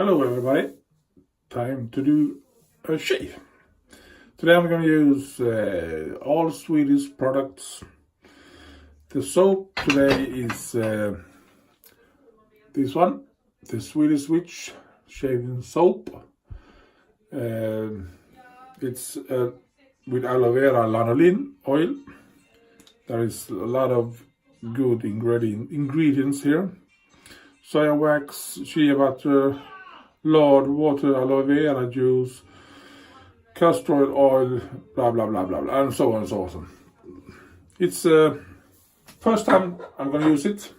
Hello everybody, time to do a shave. Today I'm going to use all Swedish products. The soap today is this one, the Swedish Witch shaving soap. It's with aloe vera lanolin oil. There is a lot of good ingredients here. Soya wax, shea butter, lard, water, aloe vera juice, castor oil, blah blah blah blah blah, and so on and so on. It's first time I'm gonna use it.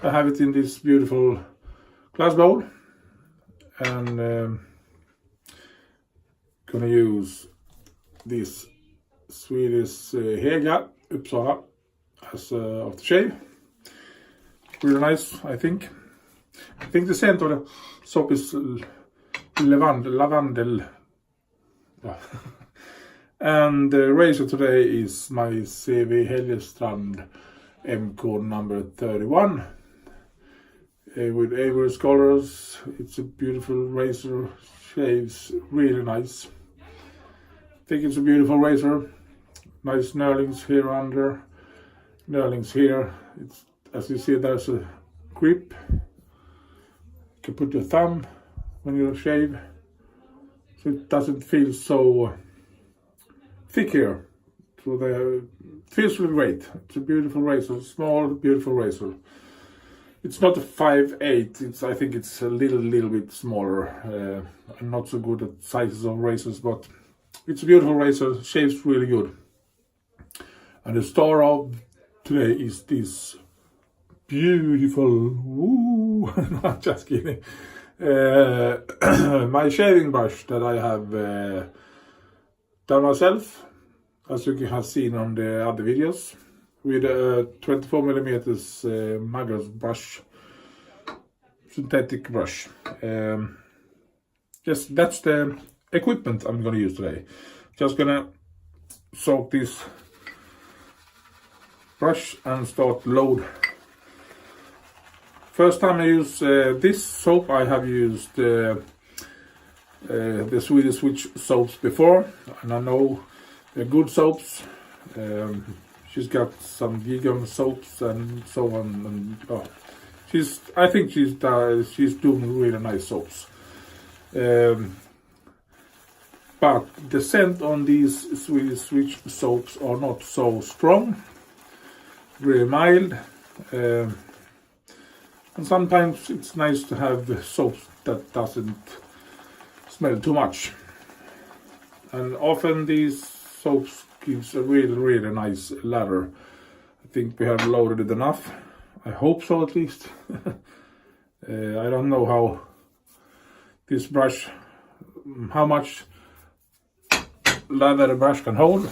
I have it in this beautiful glass bowl, and gonna use this Swedish HEGA Upsala as of the shave. Really nice, I think. I think the scent of the soap is lavendel. And the razor today is my CV Heljestrand M code number 31 with ivory colors. It's a beautiful razor, shaves really nice. I think it's a beautiful razor. Nice knurlings here under, knurlings here. It's, as you see, there's a grip. You can put your thumb when you shave, so it doesn't feel so thick here. So it feels really great. It's a beautiful razor, small, beautiful razor. It's not a 5/8. I think it's a little bit smaller. I'm not so good at sizes of razors, but it's a beautiful razor. Shaves really good. And the star of today is this beautiful, woo, no, just kidding, my shaving brush that I have done myself, as you have seen on the other videos, with a 24mm Magnus brush, synthetic brush. Yes, that's the equipment I'm gonna use today. Just gonna soak this brush and start load. First time I use this soap, I have used the Swedish Witch soaps before, and I know they're good soaps. She's got some vegan soaps and so on, and I think she's doing really nice soaps. But the scent on these Swedish Witch soaps are not so strong, really mild. And sometimes it's nice to have soaps that doesn't smell too much. And often these soaps gives a really nice lather. I think we have loaded it enough. I hope so, at least. I don't know how this brush, how much lather the brush can hold,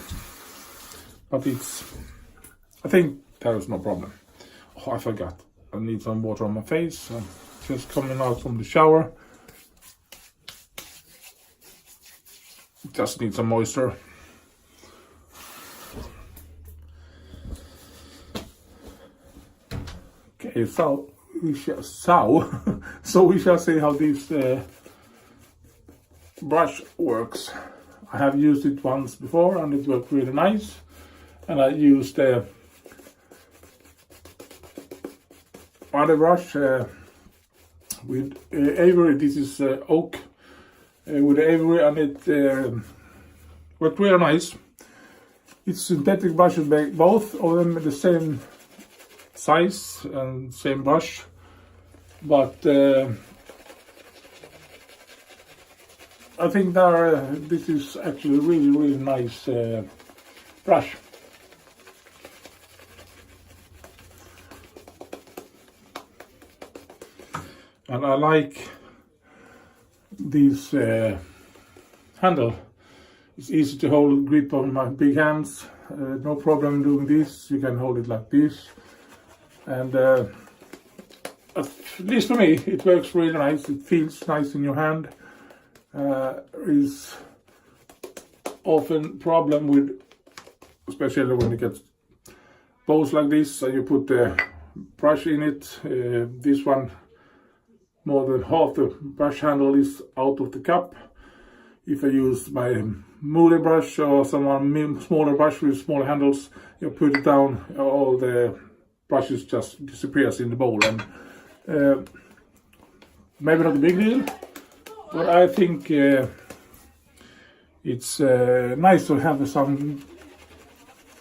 but I think there is no problem. Oh, I forgot. I need some water on my face. I'm just coming out from the shower. Just need some moisture. Okay, so we shall see how this brush works. I have used it once before and it worked really nice. And I used other brush with ivory. This is oak with ivory, and it worked really nice. It's synthetic brushes, both of them the same size and same brush, but I think this is actually a really nice brush. And I like this handle. It's easy to hold grip on my big hands. No problem doing this. You can hold it like this. And at least for me, it works really nice. It feels nice in your hand. Is often problem with, especially when you get bowls like this, and you put the brush in it. This one more than half the brush handle is out of the cup. If I use my moody brush or some smaller brush with smaller handles, you put it down, all the brushes just disappears in the bowl. And maybe not a big deal, but I think it's nice to have some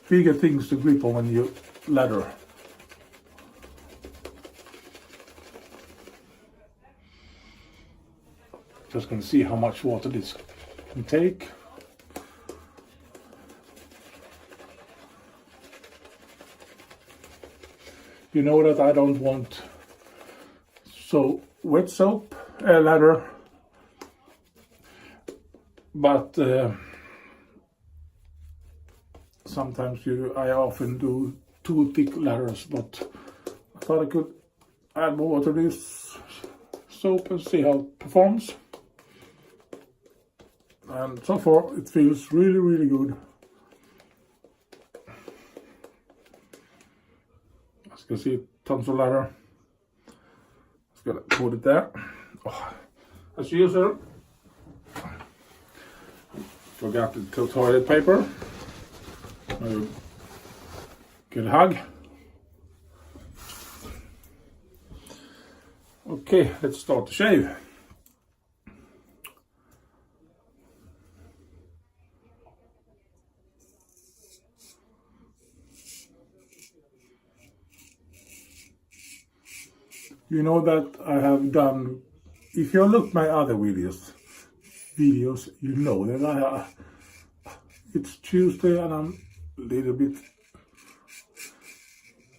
bigger things to grip on when you ladder. Just gonna see how much water this can take. You know that I don't want so wet soap ladder, but sometimes I often do too thick ladders, but I thought I could add more water to this soap and see how it performs. And so far it feels really, really good. As you can see, tons of ladder. Just gonna put it there. Oh, as usual, forgot the toilet paper. I'll get a hug. Okay, let's start the shave. You know that I have done, if you look my other videos, you know that it's Tuesday and I'm a little bit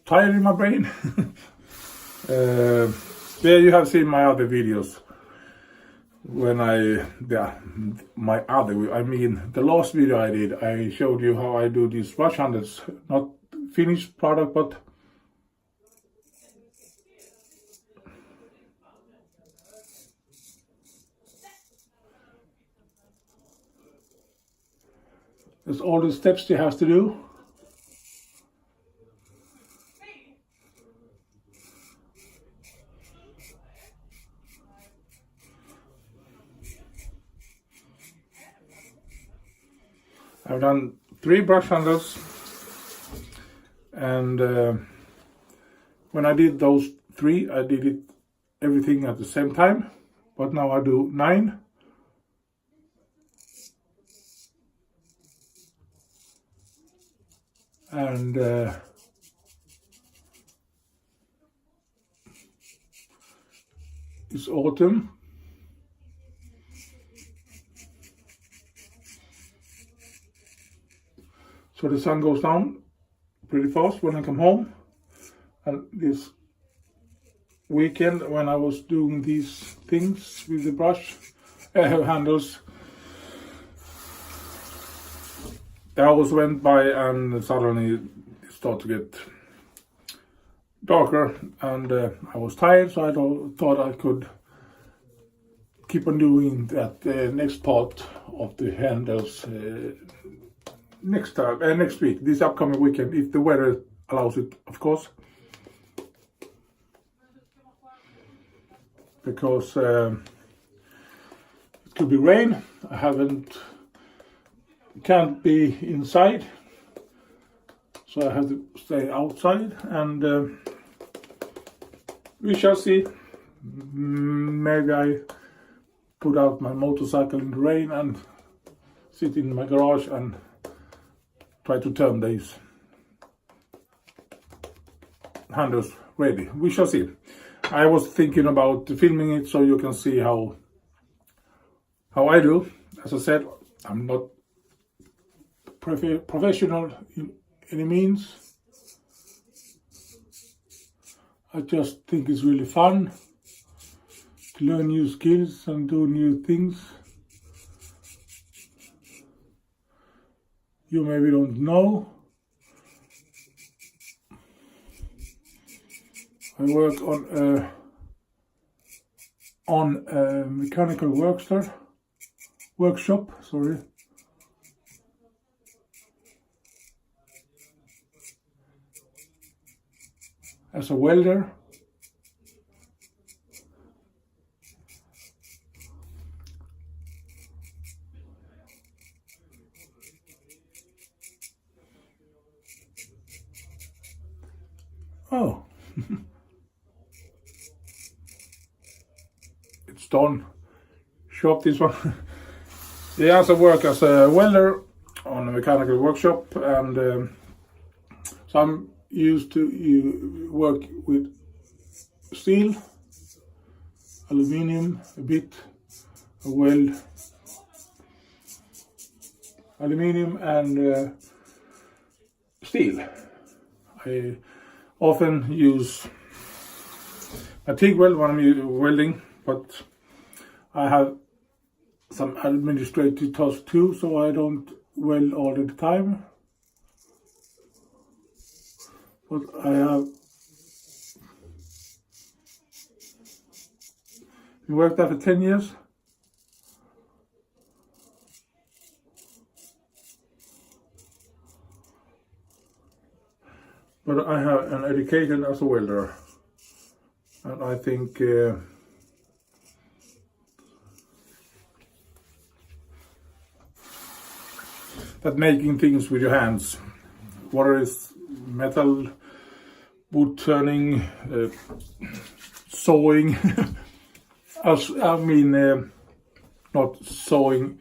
tired in my brain. There you have seen my other videos. When I mean the last video I did, I showed you how I do these brush handles, not finished product, but there's all the steps you have to do. I've done 3 brush handles, and when I did those 3, I did everything at the same time, but now I do 9. And it's autumn. So the sun goes down pretty fast when I come home. And this weekend when I was doing these things with the brush handles, the hours went by and suddenly it started to get darker, and I was tired, so I thought I could keep on doing that next part of the handles next week, this upcoming weekend, if the weather allows it, of course, because it could be rain. Can't be inside, so I have to stay outside, and we shall see. Maybe I put out my motorcycle in the rain and sit in my garage and try to turn these handles ready. We shall see. I was thinking about filming it so you can see how I do. As I said, I'm not professional in any means. I just think it's really fun to learn new skills and do new things. You maybe don't know. I work on a mechanical workshop. As a welder. Oh, it's done. Shop this one. He also work as a welder on a mechanical workshop, and so I'm used to work with steel, aluminium a bit, a weld, aluminium and steel. I often use a TIG weld when I'm welding, but I have some administrative tasks too, so I don't weld all the time. But I have worked there for 10 years. But I have an education as a welder, and I think that making things with your hands, whether it's metal, wood turning, sewing, I mean not sewing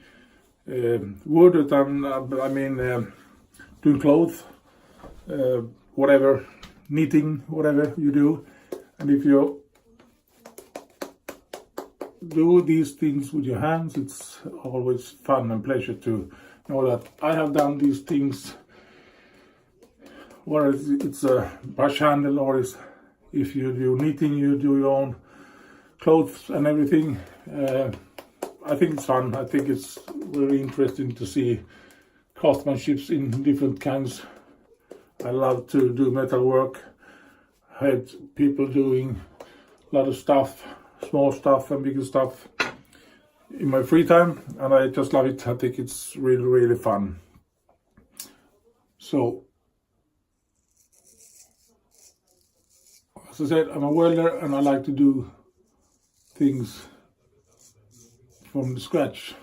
wood, I mean doing clothes, whatever, knitting, whatever you do. And if you do these things with your hands, it's always fun and pleasure to know that I have done these things, whether it's a brush handle or if you do knitting, you do your own clothes and everything. I think it's fun. I think it's very interesting to see craftsmanships in different kinds. I love to do metal work. I had people doing a lot of stuff, small stuff and bigger stuff in my free time, and I just love it. I think it's really, really fun. So, as I said, I'm a welder and I like to do things from the scratch.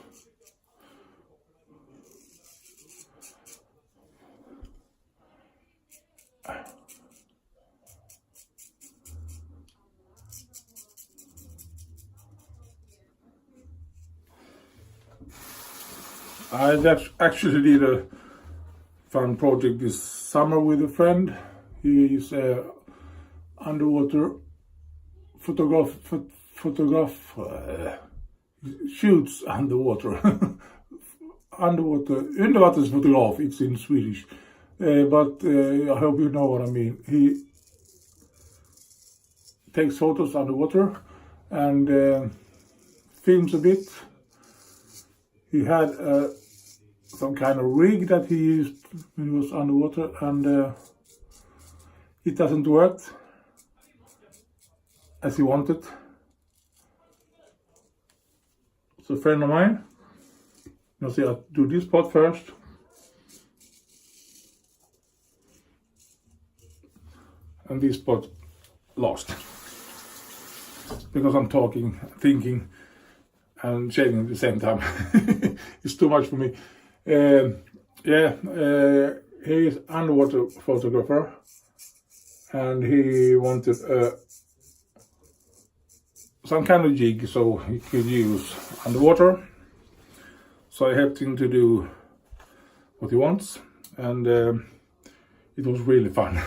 I actually did a fun project this summer with a friend. He is a underwater photograph, shoots underwater. Undervattensfotograf, it's in Swedish. But I hope you know what I mean. He takes photos underwater and films a bit. He had some kind of rig that he used when he was underwater, and it doesn't work as he wanted. So a friend of mine, you see, I'll do this part first. And this part last. Because I'm talking, thinking, and shaving at the same time. It's too much for me. He is underwater photographer, and he wanted some kind of jig so he could use underwater. So I helped him to do what he wants, and it was really fun.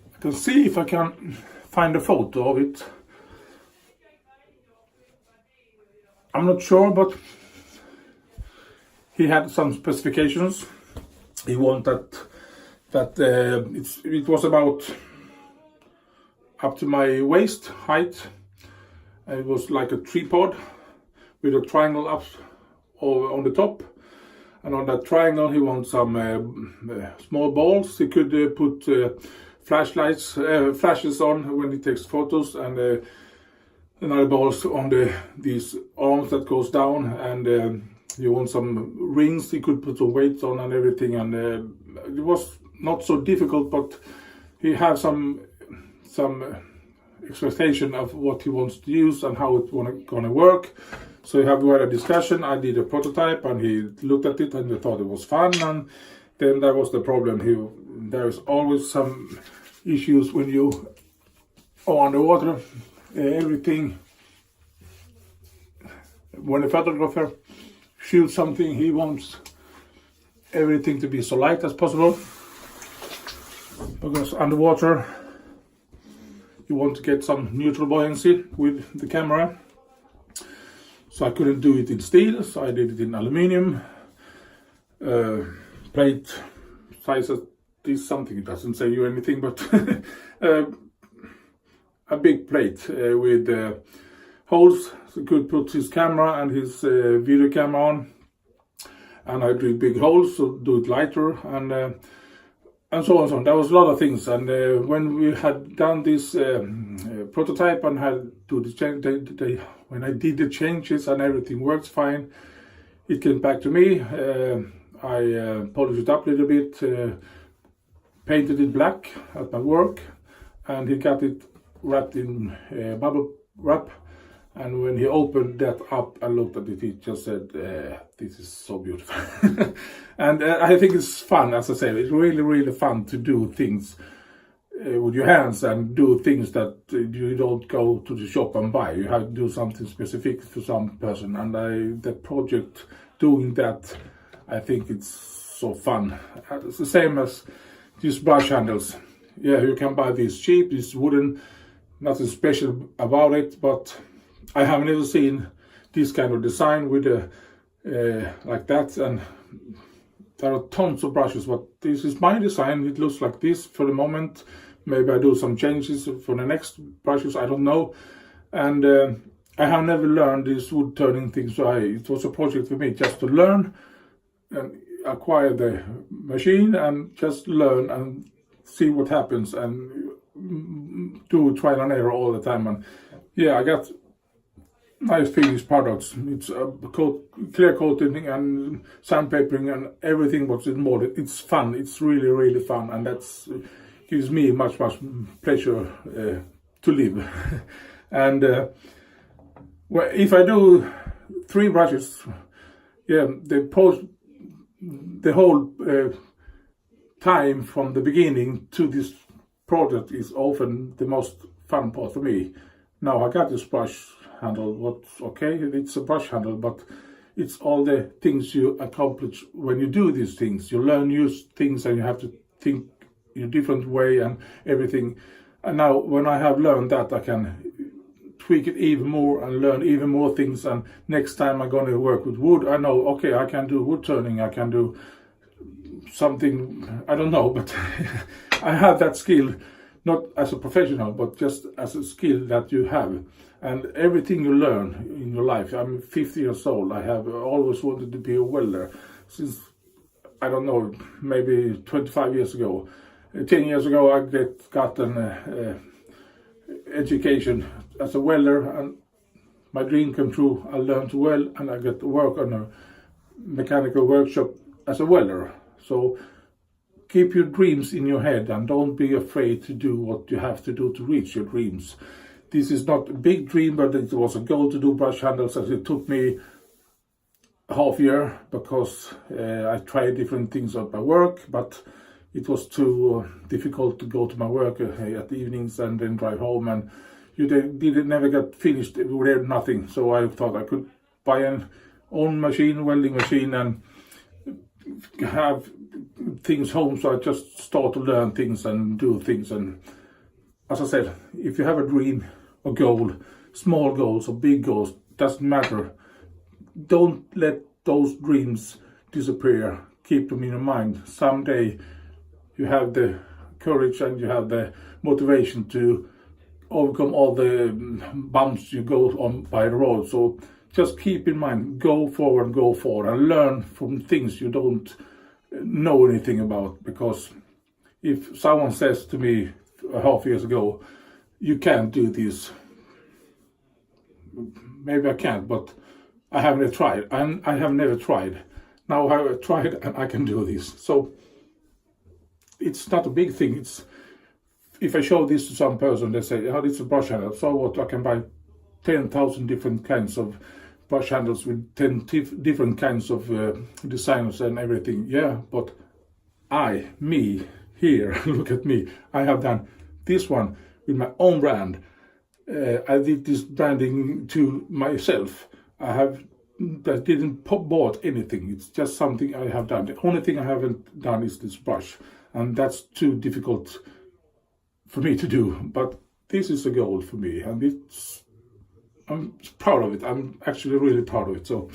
I can see if I can find a photo of it. I'm not sure, but he had some specifications. He wanted that it was about up to my waist height. It was like a tripod with a triangle up on the top, and on that triangle he wants some small balls. He could put flashes on when he takes photos, and another balls on these arms that goes down, and you want some rings he could put some weights on and everything, and it was not so difficult, but he had some some expectation of what he wants to use and how it's gonna work. So we had a discussion. I did a prototype and he looked at it and he thought it was fun. And then there was the problem. There's always some issues when you are underwater. Everything, when a photographer shoots something, he wants everything to be so light as possible, because underwater you want to get some neutral buoyancy with the camera. So I couldn't do it in steel, so I did it in aluminium. Plate size is something, it doesn't say you anything, but a big plate with holes, so he could put his camera and his video camera on. And I drew big holes to do it lighter, and so on and so on. There was a lot of things, and when we had done this prototype and had to the change, when I did the changes and everything works fine, it came back to me. I polished it up a little bit, painted it black at my work, and he got it wrapped in bubble wrap. And when he opened that up and looked at it, he just said, this is so beautiful. And I think it's fun, as I said, it's really, really fun to do things with your hands and do things that you don't go to the shop and buy. You have to do something specific for some person. And the project doing that, I think it's so fun. It's the same as these brush handles. Yeah, you can buy these cheap, these wooden, nothing special about it, but I have never seen this kind of design with like that, and there are tons of brushes, but this is my design. It looks like this for the moment. Maybe I do some changes for the next brushes, I don't know. And I have never learned this wood turning thing, so it was a project for me just to learn and acquire the machine and just learn and see what happens and do trial and error all the time. And yeah, I got nice finished products. It's clear coating and sandpapering and everything what's involved. It's fun. It's really, really fun, and that's gives me much pleasure to live. And well, if I do 3 brushes, yeah, the whole time from the beginning to this project is often the most fun part for me. Now I got this brush handle, what's okay, it's a brush handle, but it's all the things you accomplish when you do these things. You learn new things and you have to think in a different way and everything. And now when I have learned that, I can tweak it even more and learn even more things. And next time I'm going to work with wood, I know, okay, I can do wood turning, I can do something, I don't know, but I have that skill, not as a professional, but just as a skill that you have. And everything you learn in your life. I'm 50 years old. I have always wanted to be a welder since, I don't know, maybe 25 years ago. 10 years ago I got an education as a welder, and my dream came true. I learned to weld and I got to work on a mechanical workshop as a welder. So keep your dreams in your head and don't be afraid to do what you have to do to reach your dreams. This is not a big dream, but it was a goal to do brush handles, as it took me a half year because I tried different things at my work, but it was too difficult to go to my work at the evenings and then drive home, and you never got finished with nothing. So I thought I could buy an own machine, welding machine, and have things home. So I just start to learn things and do things. And as I said, if you have a dream or goal, small goals or big goals, doesn't matter. Don't let those dreams disappear. Keep them in your mind. Someday you have the courage and you have the motivation to overcome all the bumps you go on by the road. So just keep in mind, go forward and learn from things you don't know anything about. Because if someone says to me a half years ago, you can't do this, maybe I can't, but I haven't tried, and I have never tried. Now I have tried and I can do this. So it's not a big thing. It's if I show this to some person, they say, oh, it's a brush handle. So what, I can buy 10,000 different kinds of brush handles with 10 different kinds of designs and everything. Yeah, but me, here, look at me. I have done this one with my own brand. I did this branding to myself. I didn't bought anything. It's just something I have done. The only thing I haven't done is this brush, and that's too difficult for me to do. But this is a goal for me, and I'm proud of it. I'm actually really proud of it. So,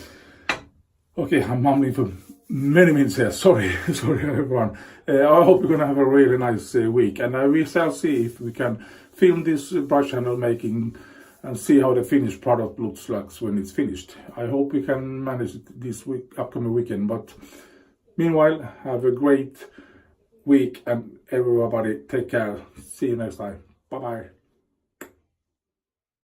okay, I'm mumbling for many minutes here. Sorry everyone. I hope you're gonna have a really nice week, and we shall see if we can film this brush handle making and see how the finished product looks like when it's finished. I hope we can manage it this upcoming weekend. But meanwhile, have a great week, and everybody take care. See you next time. Bye bye.